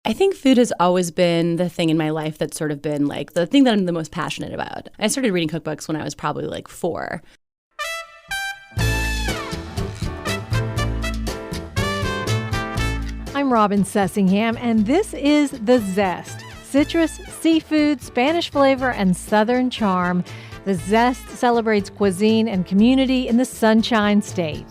I think food has always been the thing in my life that's sort of been like the thing that I'm the most passionate about. I started reading cookbooks when I was probably like 4. I'm Robin Sessingham, and this is The Zest. Citrus, seafood, Spanish flavor, and Southern charm. The Zest celebrates cuisine and community in the Sunshine State.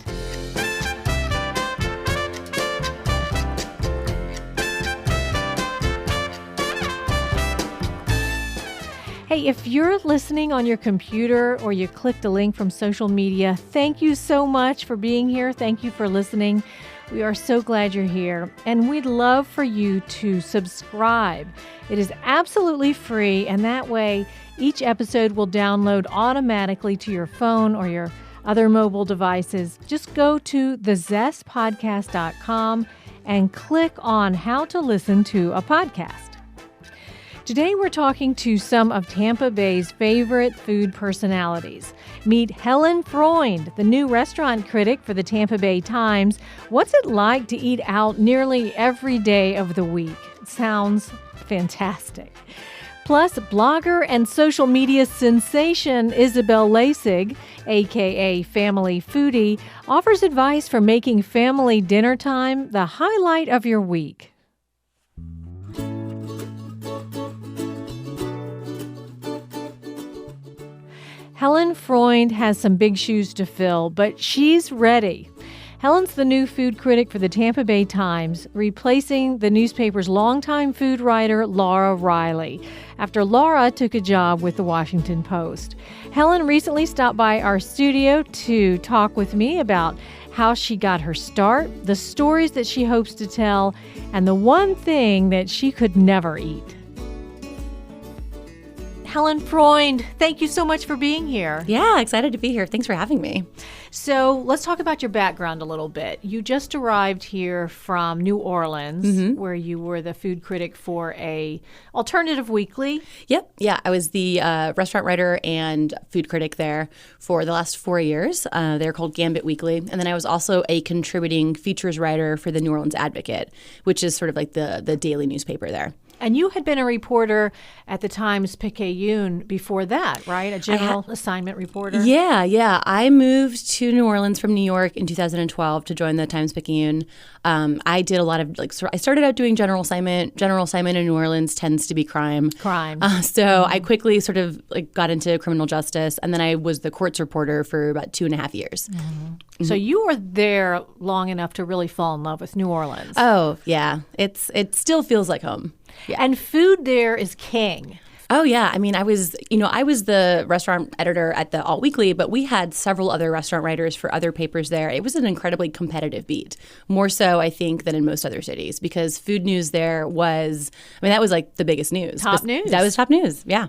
Hey, if you're listening on your computer or you clicked a link from social media, thank you so much for being here. Thank you for listening. We are so glad you're here, and we'd love for you to subscribe. It is absolutely free, and that way each episode will download automatically to your phone or your other mobile devices. Just go to thezestpodcast.com and click on how to listen to a podcast. Today we're talking to some of Tampa Bay's favorite food personalities. Meet Helen Freund, the new restaurant critic for the Tampa Bay Times. What's it like to eat out nearly every day of the week? It sounds fantastic. Plus, blogger and social media sensation Isabel Laessig, a.k.a. Family Foodie, offers advice for making family dinner time the highlight of your week. Helen Freund has some big shoes to fill, but she's ready. Helen's the new food critic for the Tampa Bay Times, replacing the newspaper's longtime food writer, Laura Riley, after Laura took a job with the Washington Post. Helen recently stopped by our studio to talk with me about how she got her start, the stories that she hopes to tell, and the one thing that she could never eat. Helen Freund, thank you so much for being here. Yeah, excited to be here. Thanks for having me. So let's talk about your background a little bit. You just arrived here from New Orleans, where you were the food critic for a alternative weekly. Yep. Yeah, I was the restaurant writer and food critic there for the last 4 years. They're called Gambit Weekly. And then I was also a contributing features writer for the New Orleans Advocate, which is sort of like the daily newspaper there. And you had been a reporter at the Times-Picayune before that, right? A general assignment reporter? Yeah. I moved to New Orleans from New York in 2012 to join the Times-Picayune. I did a lot of, I started out doing general assignment. General assignment in New Orleans tends to be crime. So I quickly sort of got into criminal justice, and then I was the courts reporter for about 2.5 years. So you were there long enough to really fall in love with New Orleans. Oh, yeah. It still feels like home. Yeah. And food there is king. Oh, yeah. I mean, I was the restaurant editor at the Alt Weekly, but we had several other restaurant writers for other papers there. It was an incredibly competitive beat, more so, I think, than in most other cities, because food news there was, that was like the biggest news. Top news. That was top news, yeah.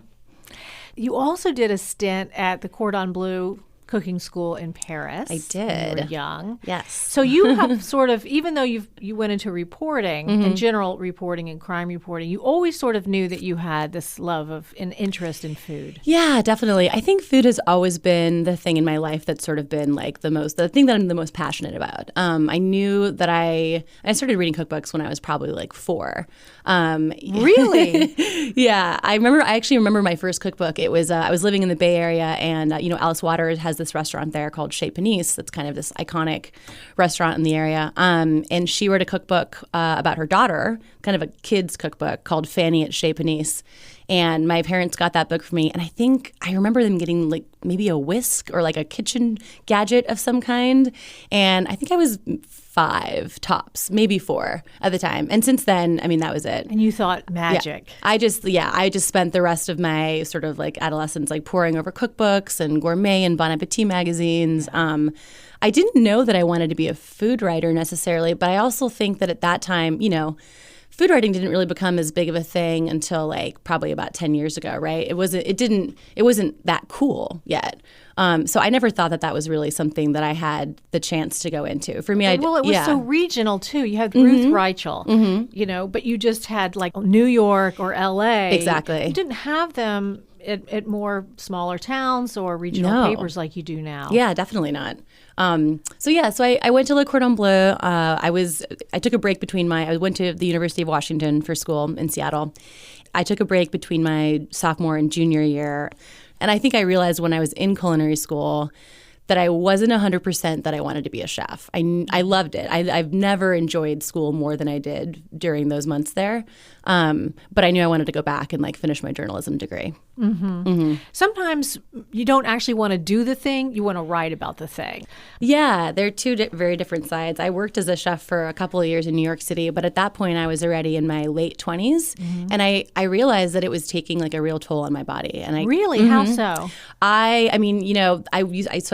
You also did a stint at the Cordon Bleu cooking school in Paris. I did. You were young. Yes. So you have sort of, even though you went into reporting and general reporting and crime reporting, you always sort of knew that you had this love of an interest in food. Yeah, definitely. I think food has always been the thing in my life that's sort of been like the thing that I'm the most passionate about. I knew that I started reading cookbooks when I was probably like 4. Really? Yeah. I actually remember my first cookbook. It was, I was living in the Bay Area, and, Alice Waters has this restaurant there called Chez Panisse. That's kind of this iconic restaurant in the area. And she wrote a cookbook about her daughter, kind of a kid's cookbook called Fanny at Chez Panisse. And my parents got that book for me. And I remember them getting like maybe a whisk or like a kitchen gadget of some kind. And I think I was 5 tops, maybe 4 at the time. And since then, that was it. And you thought magic. Yeah. I just spent the rest of my sort of like adolescence like poring over cookbooks and gourmet and Bon Appetit magazines. I didn't know that I wanted to be a food writer necessarily, but I also think that at that time, food writing didn't really become as big of a thing until like probably about 10 years ago, right? It wasn't that cool yet. So I never thought that was really something that I had the chance to go into. For me, it was so regional too. You had Ruth Reichel, but you just had like New York or LA. Exactly. You didn't have them at more smaller towns or regional papers like you do now. Yeah, definitely not. So I went to Le Cordon Bleu. I took a break I went to the University of Washington for school in Seattle. I took a break between my sophomore and junior year. And I think I realized when I was in culinary school that I wasn't 100% that I wanted to be a chef. I loved it. I've never enjoyed school more than I did during those months there. But I knew I wanted to go back and finish my journalism degree. Mm-hmm. Mm-hmm. Sometimes you don't actually want to do the thing, you want to write about the thing. Yeah, they're two very different sides. I worked as a chef for a couple of years in New York City, but at that point I was already in my late 20s. Mm-hmm. And I realized that it was taking a real toll on my body. And Really? Mm-hmm. How so? I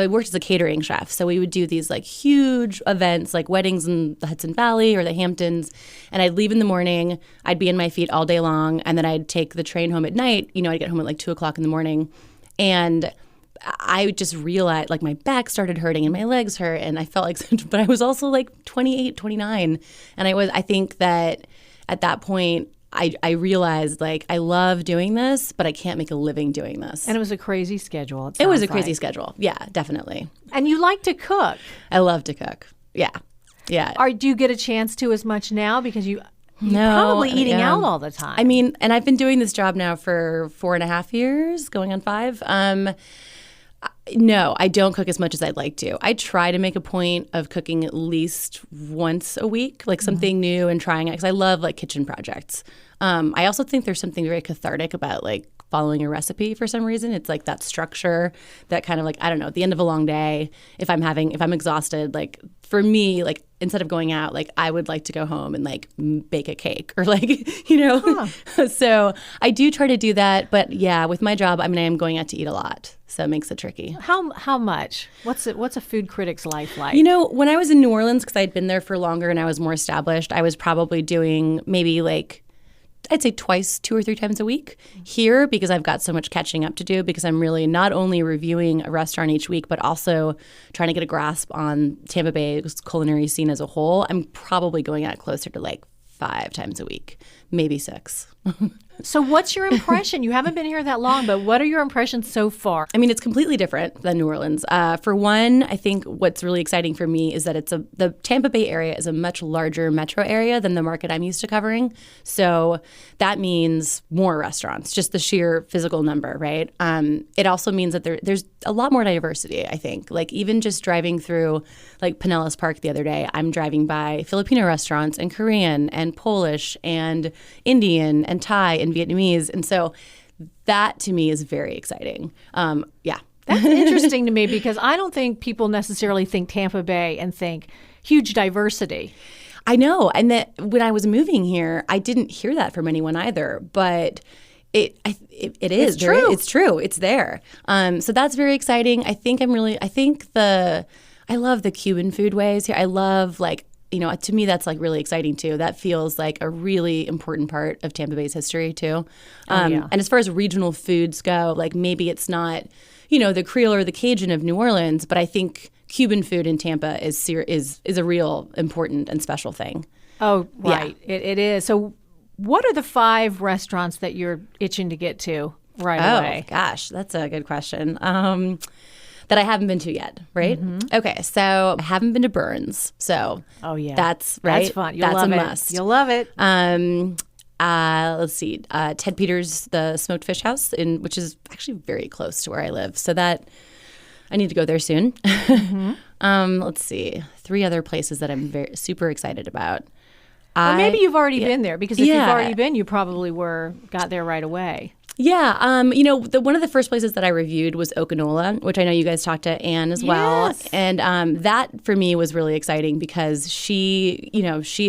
worked as a catering chef. So we would do these huge events like weddings in the Hudson Valley or the Hamptons. And I'd leave in the morning. I'd be in my feet all day long. And then I'd take the train home at night. I'd get home at 2 o'clock in the morning. And I just realized my back started hurting and my legs hurt. And I felt but I was also 28, 29. And I think that at that point, I realized I love doing this, but I can't make a living doing this. And it was a crazy schedule. It was a crazy schedule. Yeah, definitely. And you like to cook. I love to cook. Yeah. Yeah. Do you get a chance to as much now because you're probably eating out all the time? And I've been doing this job now for 4.5 years, going on 5. No, I don't cook as much as I'd like to. I try to make a point of cooking at least once a week, something new and trying it, because I love kitchen projects. I also think there's something very cathartic about following a recipe for some reason. It's that structure, that kind of I don't know, at the end of a long day, if I'm exhausted, for me, instead of going out, I would like to go home and bake a cake or So I do try to do that. But yeah, with my job, I am going out to eat a lot. So it makes it tricky. How much? What's a food critic's life like? When I was in New Orleans, because I'd been there for longer and I was more established, I was probably doing maybe I'd say twice, 2 or 3 times a week. Here, because I've got so much catching up to do, because I'm really not only reviewing a restaurant each week, but also trying to get a grasp on Tampa Bay's culinary scene as a whole, I'm probably going out closer to 5 times a week, maybe 6. So what's your impression? You haven't been here that long, but what are your impressions so far? It's completely different than New Orleans. For one, I think what's really exciting for me is that the Tampa Bay area is a much larger metro area than the market I'm used to covering. So that means more restaurants, just the sheer physical number, right? It also means that there's a lot more diversity, I think. Even just driving through Pinellas Park the other day, I'm driving by Filipino restaurants and Korean and Polish and Indian and Thai and Vietnamese. And so that to me is very exciting. Yeah. That's interesting to me because I don't think people necessarily think Tampa Bay and think huge diversity. I know. And that when I was moving here, I didn't hear that from anyone either. But it is. It's true. It's true. It's there. So that's very exciting. I love the Cuban foodways here. I love to me, that's really exciting too. That feels like a really important part of Tampa Bay's history too. And as far as regional foods go, maybe it's not, the Creole or the Cajun of New Orleans, but I think Cuban food in Tampa is a real important and special thing. Oh, right. Yeah. It is. So what are the 5 restaurants that you're itching to get to right away? Oh, gosh, that's a good question. That I haven't been to yet, right? Mm-hmm. Okay, so I haven't been to Burns, so that's right. That's fun. That's a must. You'll love it. Let's see, Ted Peters' the Smoked Fish House, which is actually very close to where I live, so that I need to go there soon. Mm-hmm. Let's see, 3 other places that I'm super excited about. Well, maybe you've already been there because if you've already been, you probably got there right away. Yeah. One of the first places that I reviewed was Okinola, which I know you guys talked to Anne as well. Yes. And that for me was really exciting because she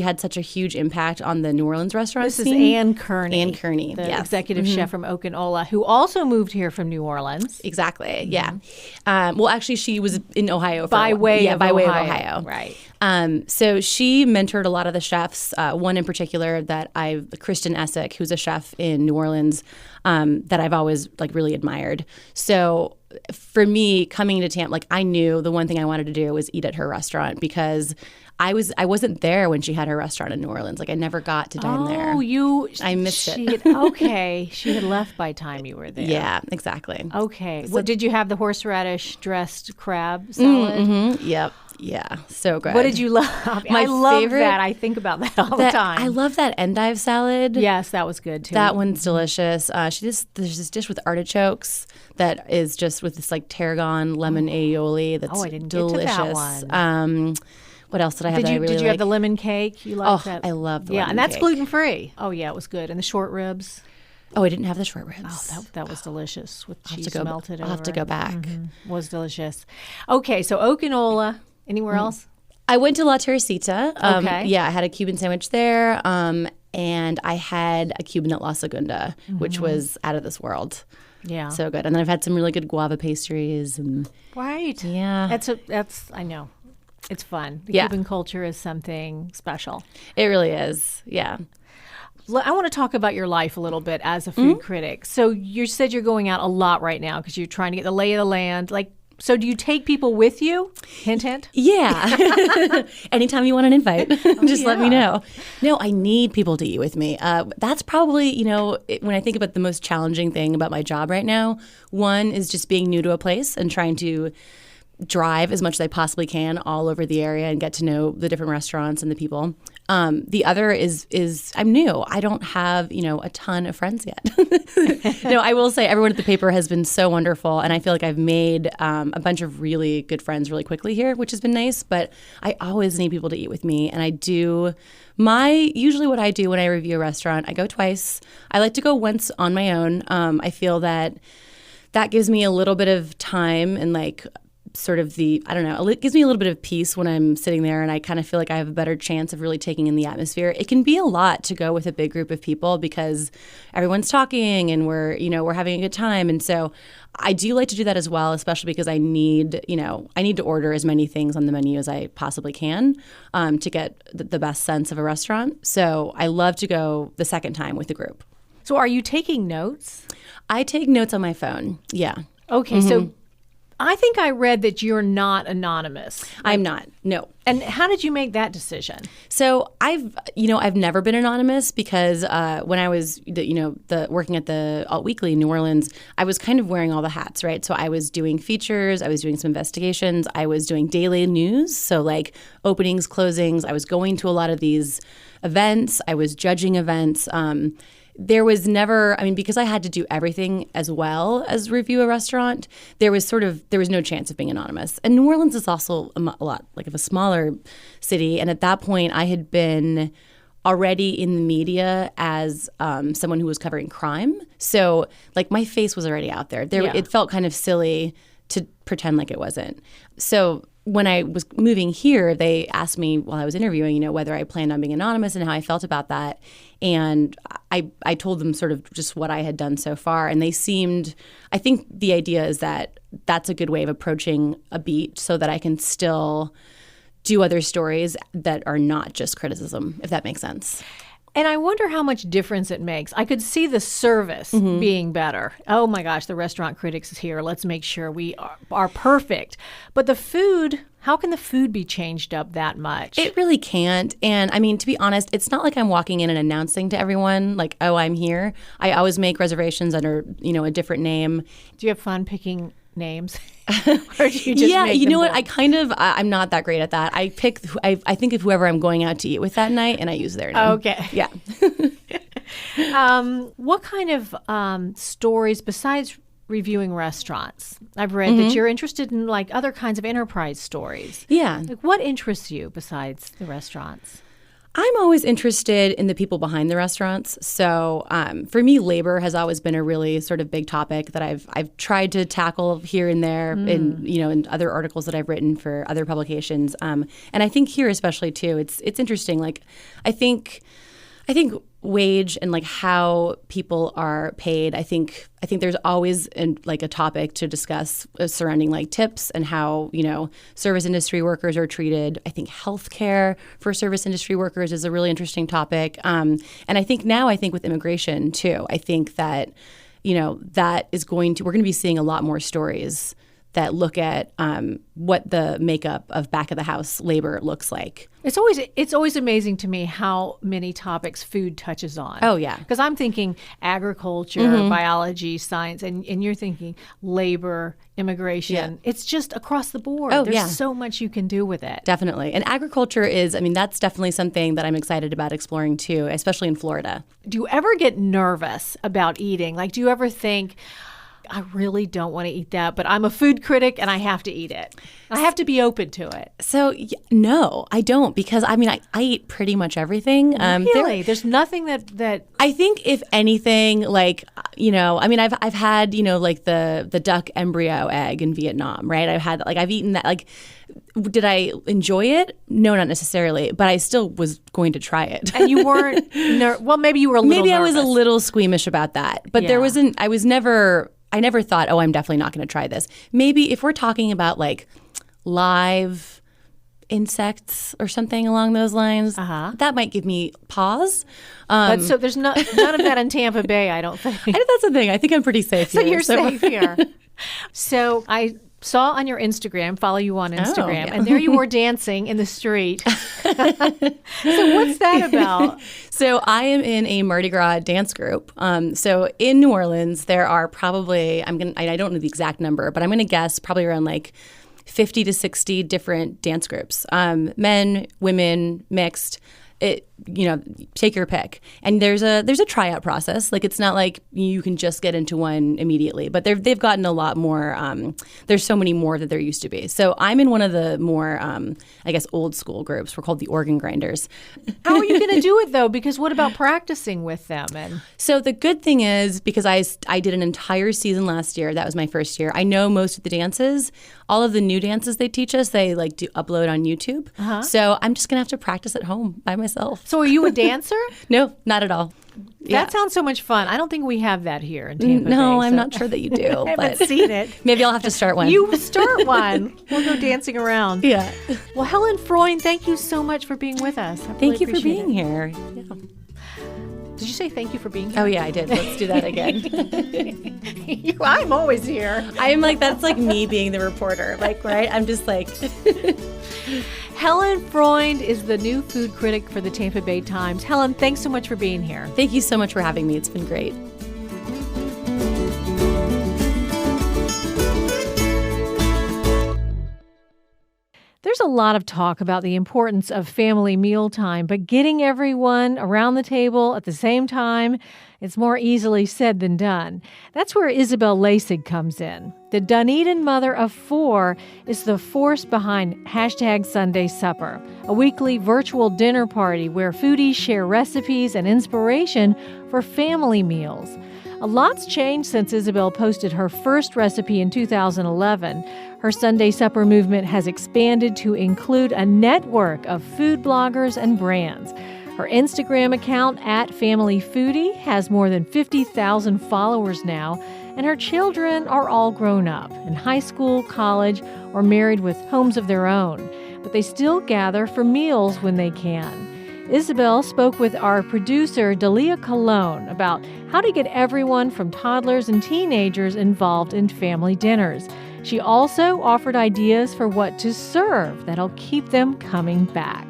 had such a huge impact on the New Orleans restaurant scene. This is Anne Kearney. Anne Kearney, the executive chef from Okinola, who also moved here from New Orleans. Exactly. Yeah. Well, actually, she was in Ohio by way of Ohio. Right. So she mentored a lot of the chefs. One in particular Kristen Essick, who's a chef in New Orleans, that I've always really admired. So for me, coming to Tampa, like I knew the one thing I wanted to do was eat at her restaurant because I wasn't there when she had her restaurant in New Orleans. Like I never got to dine there. I missed it. Okay, she had left by time you were there. Yeah, exactly. Okay. So, did you have the horseradish dressed crab salad? Mm-hmm. Yep. Yeah, so good. What did you love? My I love favorite, that. I think about that all the time. I love that endive salad. Yes, that was good too. That one's delicious. There's this dish with artichokes that is just with this like tarragon lemon aioli. That's I didn't delicious. get to that one. What else did I have? Did you have the lemon cake? You liked that? I love the lemon cake. And that's gluten free. Oh yeah, it was good. And the short ribs. Oh, I didn't have the short ribs. Oh, that was delicious with cheese melted over. I'll have to go back. Was delicious. Okay, so Okinola. Anywhere else? I went to La Teresita. Okay. Yeah, I had a Cuban sandwich there, and I had a Cuban at La Segunda, which was out of this world. Yeah, so good. And then I've had some really good guava pastries. Right. Yeah. That's I know. It's fun. The Cuban culture is something special. It really is. Yeah. I want to talk about your life a little bit as a food critic. So you said you're going out a lot right now because you're trying to get the lay of the land. So do you take people with you? Hint, hint. Yeah. Anytime you want an invite, just let me know. No, I need people to eat with me. That's probably, when I think about the most challenging thing about my job right now, one is just being new to a place and trying to drive as much as I possibly can all over the area and get to know the different restaurants and the people. The other is I'm new. I don't have, a ton of friends yet. I will say everyone at the paper has been so wonderful, and I feel like I've made a bunch of really good friends really quickly here, which has been nice, but I always need people to eat with me, and I do usually what I do when I review a restaurant, I go twice. I like to go once on my own. I feel that gives me a little bit of time and sort of it gives me a little bit of peace when I'm sitting there, and I kind of feel like I have a better chance of really taking in the atmosphere. It can be a lot to go with a big group of people because everyone's talking and we're having a good time. And so I do like to do that as well, especially because I need to order as many things on the menu as I possibly can to get the best sense of a restaurant. So I love to go the second time with the group. So are you taking notes? I take notes on my phone. Yeah. Okay. So I think I read that you're not anonymous. I'm not. No. And how did you make that decision? So I've never been anonymous because when I was working at the Alt Weekly in New Orleans, I was kind of wearing all the hats, right? So I was doing features, I was doing some investigations, I was doing daily news, so like openings, closings. I was going to a lot of these events. I was judging events. There was never, because I had to do everything as well as review a restaurant, there was no chance of being anonymous. And New Orleans is also a lot of a smaller city. And at that point, I had been already in the media as someone who was covering crime. So my face was already out there. It felt kind of silly to pretend like it wasn't. So when I was moving here, they asked me while I was interviewing, whether I planned on being anonymous and how I felt about that. And I told them sort of just what I had done so far. And I think the idea is that that's a good way of approaching a beat so that I can still do other stories that are not just criticism, if that makes sense. And I wonder how much difference it makes. I could see the service being better. Oh my gosh, the restaurant critics is here. Let's make sure we are perfect. But the food, how can the food be changed up that much? It really can't. And to be honest, it's not like I'm walking in and announcing to everyone oh, I'm here. I always make reservations under, a different name. Do you have fun picking names? Or do you just make them what? I'm not that great at that. I think of whoever I'm going out to eat with that night, and I use their name. Okay. Yeah. What kind of stories besides reviewing restaurants? I've read that you're interested in other kinds of enterprise stories. Yeah. What interests you besides the restaurants? I'm always interested in the people behind the restaurants. So for me, labor has always been a really sort of big topic that I've tried to tackle here and there in other articles that I've written for other publications. And I think here especially too, it's interesting. I think wage and how people are paid. I think there's always a topic to discuss surrounding tips and how service industry workers are treated. I think healthcare for service industry workers is a really interesting topic. And I think with immigration too, I think that that is we're going to be seeing a lot more stories that look at what the makeup of back of the house labor looks like. It's always amazing to me how many topics food touches on. Oh, yeah. Because I'm thinking agriculture, biology, science, and you're thinking labor, immigration. Yeah. It's just across the board. Oh, There's so much you can do with it. Definitely. And agriculture that's definitely something that I'm excited about exploring too, especially in Florida. Do you ever get nervous about eating? Like, do you ever think, I really don't want to eat that, but I'm a food critic and I have to eat it. I have to be open to it. So, no, I don't, because I eat pretty much everything. Really? There's nothing that I think, if anything, I've had, the duck embryo egg in Vietnam, right? I've eaten that. Did I enjoy it? No, not necessarily, but I still was going to try it. And you weren't, well, maybe you were a little Maybe nervous. I was a little squeamish about that, but I never thought, oh, I'm definitely not going to try this. Maybe if we're talking about live insects or something along those lines, that might give me pause. But so there's none of that in Tampa Bay, I don't think. That's the thing. I think I'm pretty safe here. So you're safe here. So I saw on your Instagram, follow you on Instagram, and there you were dancing in the street. So what's that about? So I am in a Mardi Gras dance group. So in New Orleans, there are probably, I don't know the exact number, but I'm going to guess probably around 50 to 60 different dance groups. Men, women, mixed. Take your pick. And there's a tryout process. It's not like you can just get into one immediately, but they've gotten a lot more. There's so many more that there used to be. So I'm in one of the more, old school groups. We're called the Organ Grinders. How are you going to do it though? Because what about practicing with them? So the good thing is, because I did an entire season last year. That was my first year. I know most of the dances. All of the new dances they teach us, they do upload on YouTube. So I'm just going to have to practice at home by myself. So are you a dancer? No, not at all. That sounds so much fun. I don't think we have that here in Tampa Bay. No, I'm not sure that you do. I haven't seen it. Maybe I'll have to start one. You start one. We'll go dancing around. Yeah. Well, Helen Freund, thank you so much for being with us. Thank you for being here. Yeah. Did you say thank you for being here? Oh, yeah, I did. Let's do that again. I'm always here. I'm that's me being the reporter. Right? I'm just Helen Freund is the new food critic for the Tampa Bay Times. Helen, thanks so much for being here. Thank you so much for having me. It's been great. There's a lot of talk about the importance of family mealtime, but getting everyone around the table at the same time, it's more easily said than done. That's where Isabel Laessig comes in. The Dunedin mother of 4 is the force behind #Sunday Supper, a weekly virtual dinner party where foodies share recipes and inspiration for family meals. A lot's changed since Isabel posted her first recipe in 2011. Her Sunday Supper movement has expanded to include a network of food bloggers and brands. Her Instagram account, @Family Foodie, has more than 50,000 followers now, and her children are all grown up in high school, college, or married with homes of their own. But they still gather for meals when they can. Isabel spoke with our producer, Dalia Colon, about how to get everyone from toddlers and teenagers involved in family dinners. She also offered ideas for what to serve that'll keep them coming back.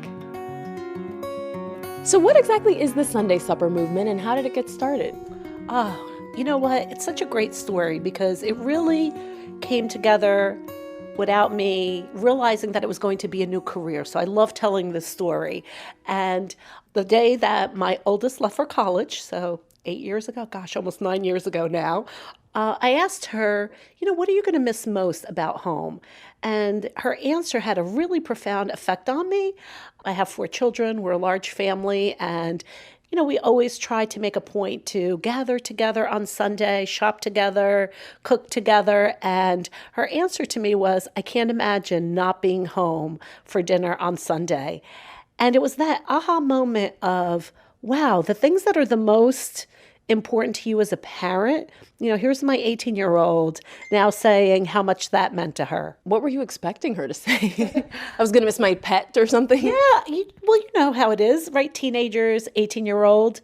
So what exactly is the Sunday Supper movement and how did it get started? You know what? It's such a great story because it really came together without me realizing that it was going to be a new career. So I love telling this story. And the day that my oldest left for college, so 8 years ago, almost 9 years ago now, I asked her, what are you going to miss most about home? And her answer had a really profound effect on me. I have 4 children. We're a large family. And we always try to make a point to gather together on Sunday, shop together, cook together. And her answer to me was, I can't imagine not being home for dinner on Sunday. And it was that aha moment of, wow, the things that are the most important to you as a parent, here's my 18-year-old now saying how much that meant to her. What were you expecting her to say? I was going to miss my pet or something? Yeah, well, you know how it is, right? Teenagers, 18-year-old.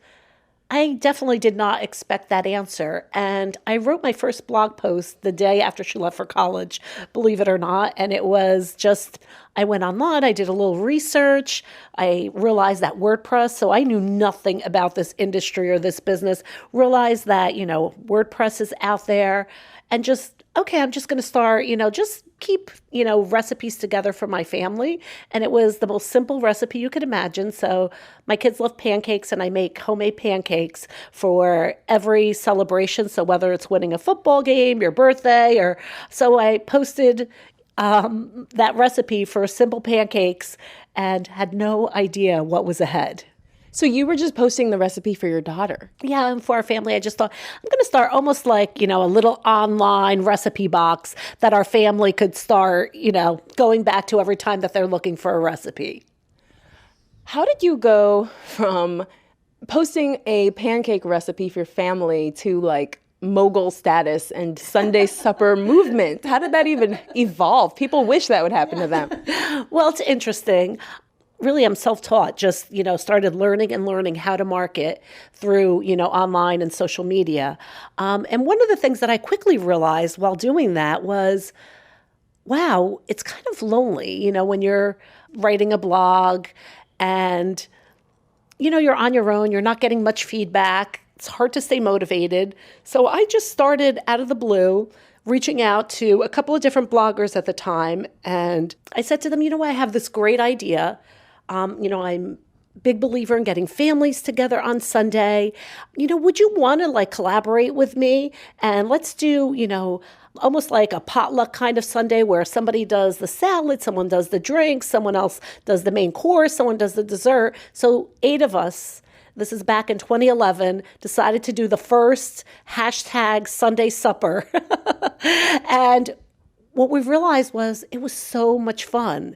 I definitely did not expect that answer. And I wrote my first blog post the day after she left for college, believe it or not. And it was just, I went online, I did a little research. I realized that WordPress, so I knew nothing about this industry or this business, realized that, WordPress is out there, and just, okay, I'm just going to start, just keep, recipes together for my family. And it was the most simple recipe you could imagine. So my kids love pancakes, and I make homemade pancakes for every celebration. So whether it's winning a football game, your birthday, or so I posted that recipe for simple pancakes and had no idea what was ahead. So you were just posting the recipe for your daughter? Yeah, and for our family, I just thought I'm going to start almost like, a little online recipe box that our family could start, going back to every time that they're looking for a recipe. How did you go from posting a pancake recipe for your family to like mogul status and Sunday supper movement? How did that even evolve? People wish that would happen to them. Well, it's interesting. Really, I'm self-taught, just, started learning how to market through, online and social media. And one of the things that I quickly realized while doing that was, wow, it's kind of lonely, when you're writing a blog and, you're on your own, you're not getting much feedback. It's hard to stay motivated. So I just started out of the blue, reaching out to a couple of different bloggers at the time. And I said to them, I have this great idea. I'm a big believer in getting families together on Sunday. Would you want to collaborate with me? And let's do, almost like a potluck kind of Sunday where somebody does the salad, someone does the drinks, someone else does the main course, someone does the dessert. So 8 of us, this is back in 2011, decided to do the first hashtag Sunday supper. And what we realized was it was so much fun,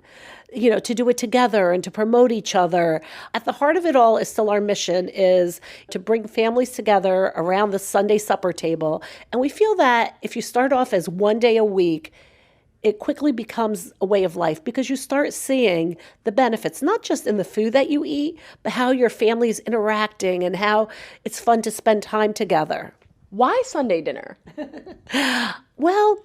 to do it together and to promote each other. At the heart of it all is still our mission is to bring families together around the Sunday supper table. And we feel that if you start off as one day a week, it quickly becomes a way of life because you start seeing the benefits, not just in the food that you eat, but how your family's interacting and how it's fun to spend time together. Why Sunday dinner? Well,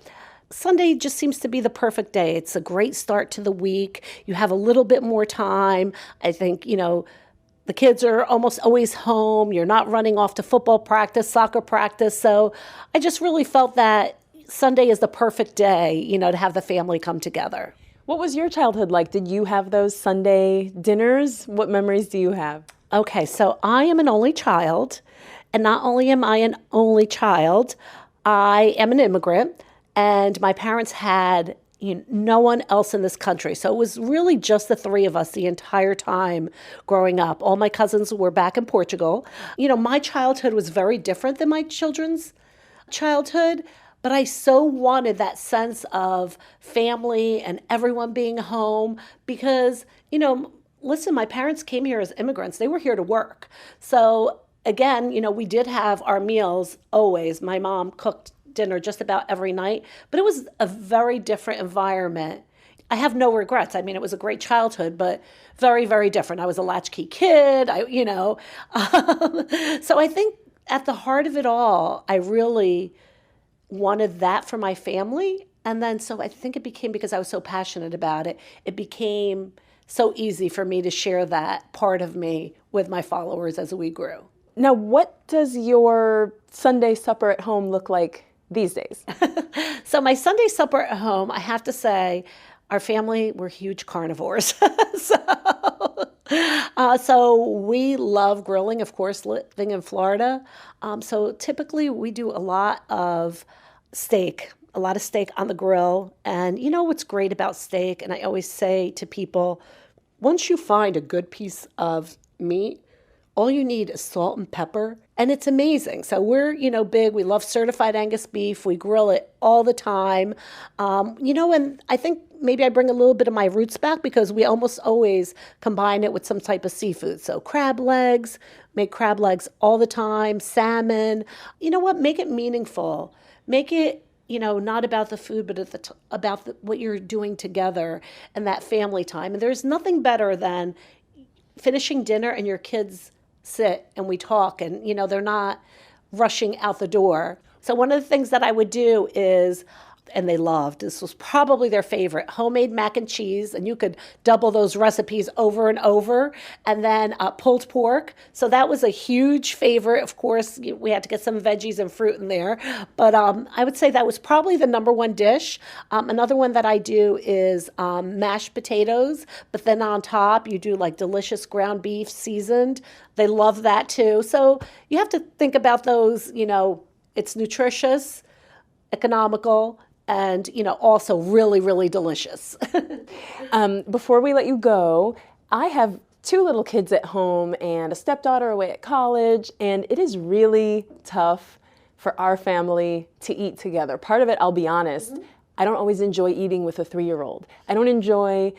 Sunday just seems to be the perfect day. It's a great start to the week. You have a little bit more time. I think, the kids are almost always home. You're not running off to football practice, soccer practice. So I just really felt that Sunday is the perfect day, to have the family come together. What was your childhood like? Did you have those Sunday dinners? What memories do you have? Okay, so I am an only child. And not only am I an only child, I am an immigrant. And my parents had no one else in this country. So it was really just the 3 of us the entire time growing up. All my cousins were back in Portugal. My childhood was very different than my children's childhood, but I so wanted that sense of family and everyone being home because, listen, my parents came here as immigrants. They were here to work. So again, we did have our meals always. My mom cooked dinner just about every night, but it was a very different environment. I have no regrets. I mean, it was a great childhood, but very, very different. I was a latchkey kid, so I think at the heart of it all, I really wanted that for my family. And then, so I think it became, because I was so passionate about it, it became so easy for me to share that part of me with my followers as we grew. Now, what does your Sunday supper at home look like these days? So my Sunday supper at home, I have to say, our family, we're huge carnivores. So we love grilling, of course, living in Florida. So typically we do a lot of steak on the grill. And what's great about steak, and I always say to people, once you find a good piece of meat, all you need is salt and pepper, and it's amazing. So we're, big. We love certified Angus beef. We grill it all the time. And I think maybe I bring a little bit of my roots back because we almost always combine it with some type of seafood. So crab legs, make crab legs all the time, salmon. You know what? Make it meaningful. Make it, not about the food, but about what you're doing together and that family time. And there's nothing better than finishing dinner and your kids sit and we talk, and, they're not rushing out the door. So one of the things that I would do is, and they loved, this was probably their favorite, homemade mac and cheese. And you could double those recipes over and over. And then pulled pork. So that was a huge favorite. Of course, we had to get some veggies and fruit in there. But I would say that was probably the number one dish. Another one that I do is mashed potatoes. But then on top, you do like delicious ground beef seasoned. They love that too. So you have to think about those, it's nutritious, economical, and, also really, really delicious. Before we let you go, I have 2 little kids at home and a stepdaughter away at college, and it is really tough for our family to eat together. Part of it, I'll be honest, I don't always enjoy eating with a 3-year-old. I don't enjoy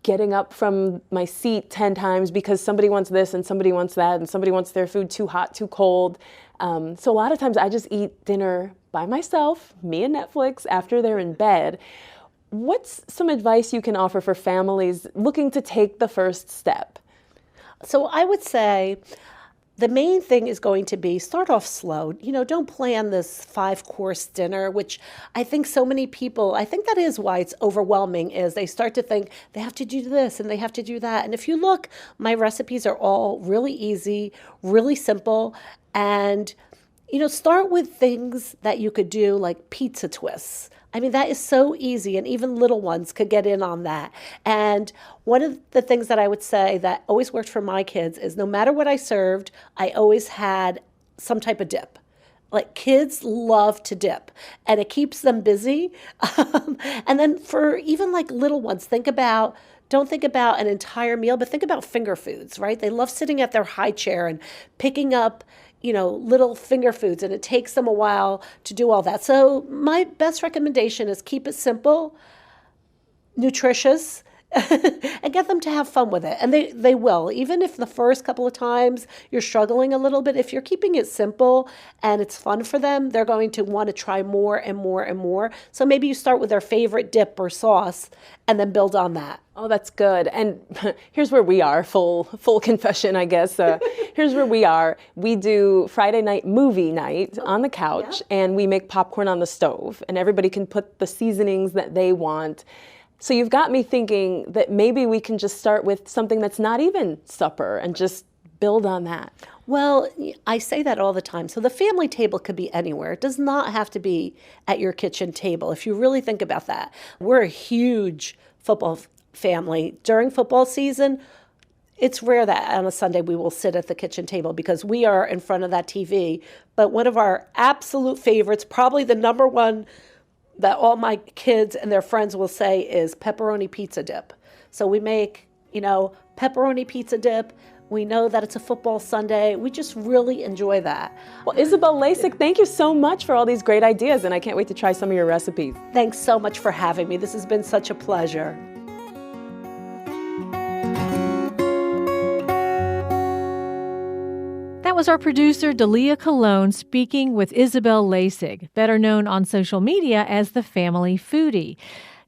getting up from my seat 10 times because somebody wants this and somebody wants that and somebody wants their food too hot, too cold. So a lot of times I just eat dinner by myself, me and Netflix, after they're in bed. What's some advice you can offer for families looking to take the first step? So I would say the main thing is going to be start off slow. Don't plan this 5-course dinner, which I think so many people, I think that is why it's overwhelming, is they start to think they have to do this and they have to do that. And if you look, my recipes are all really easy, really simple. And, start with things that you could do like pizza twists. I mean, that is so easy, and even little ones could get in on that. And one of the things that I would say that always worked for my kids is no matter what I served, I always had some type of dip. Like, kids love to dip, and it keeps them busy. And then for even like little ones, don't think about an entire meal, but think about finger foods, right? They love sitting at their high chair and picking up little finger foods, and it takes them a while to do all that. So my best recommendation is keep it simple, nutritious, and get them to have fun with it. And they will. Even if the first couple of times you're struggling a little bit, if you're keeping it simple and it's fun for them, they're going to want to try more and more and more. So maybe you start with their favorite dip or sauce and then build on that. Oh, that's good. And here's where we are, full confession, I guess. Here's where we are. We do Friday night movie night on the couch, and we make popcorn on the stove, and everybody can put the seasonings that they want. So you've got me thinking that maybe we can just start with something that's not even supper and just build on that. Well, I say that all the time. So the family table could be anywhere. It does not have to be at your kitchen table, if you really think about that. We're a huge football family. During football season, it's rare that on a Sunday we will sit at the kitchen table because we are in front of that TV. But one of our absolute favorites, probably the number one that all my kids and their friends will say, is pepperoni pizza dip. So we make, pepperoni pizza dip. We know that it's a football Sunday. We just really enjoy that. Well, Isabel Laessig, thank you so much for all these great ideas, and I can't wait to try some of your recipes. Thanks so much for having me. This has been such a pleasure. That was our producer, Dalia Colon, speaking with Isabel Laessig, better known on social media as the Family Foodie.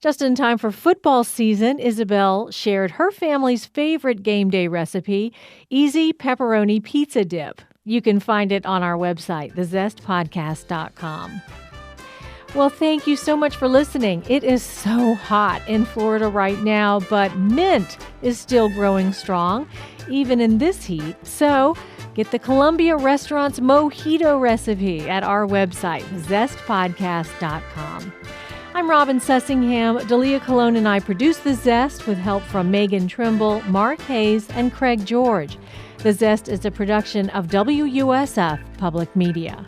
Just in time for football season, Isabel shared her family's favorite game day recipe, easy pepperoni pizza dip. You can find it on our website, thezestpodcast.com. Well, thank you so much for listening. It is so hot in Florida right now, but mint is still growing strong, even in this heat. So get the Columbia Restaurant's mojito recipe at our website, zestpodcast.com. I'm Robin Sussingham. Dalia Colon and I produce The Zest with help from Megan Trimble, Mark Hayes, and Craig George. The Zest is a production of WUSF Public Media.